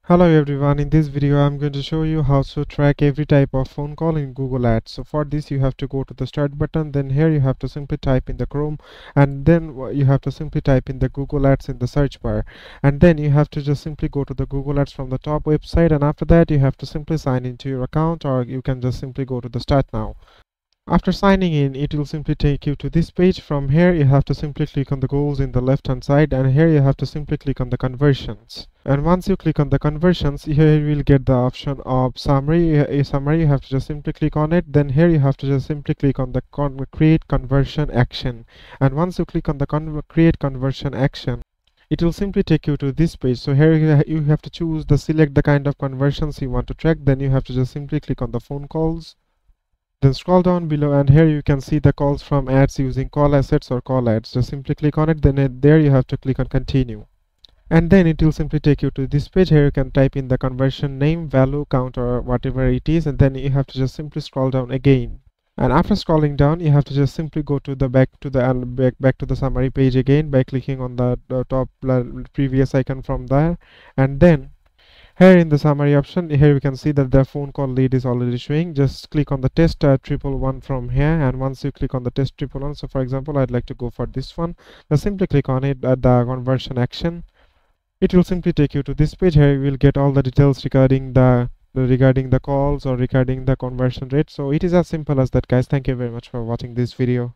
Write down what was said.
Hello everyone, in this video I'm going to show you how to track every type of phone call in Google Ads. So for this you have to go to the start button, then here you have to simply type in the Chrome, and then you have to simply type in the Google Ads in the search bar, and then you have to just simply go to the Google Ads from the top website, and after that you have to simply sign into your account, or you can just simply go to the start now. After signing in, it will simply take you to this page. From here you have to simply click on the goals in the left hand side, and here you have to simply click on the conversions. And once you click on the conversions, here you will get the option of summary. A summary, you have to just simply click on it. Then here you have to just simply click on the create conversion action. And once you click on the create conversion action, it will simply take you to this page. So here you have to choose select the kind of conversions you want to track. Then you have to just simply click on the phone calls. Then scroll down below, and here you can see the calls from ads using call assets or call ads. Just simply click on it, then there you have to click on continue. And then it will simply take you to this page. Here you can type in the conversion name, value, count, or whatever it is, and then you have to just simply scroll down again. And after scrolling down, you have to just simply go to the back to the summary page again by clicking on the top previous icon from there. And then here in the summary option, here we can see that the phone call lead is already showing. Just click on the test 111 from here, and once you click on the test 111, so for example I'd like to go for this one, just simply click on it at the conversion action. It will simply take you to this page. Here you will get all the details regarding the calls or regarding the conversion rate. So it is as simple as that, guys. Thank you very much for watching this video.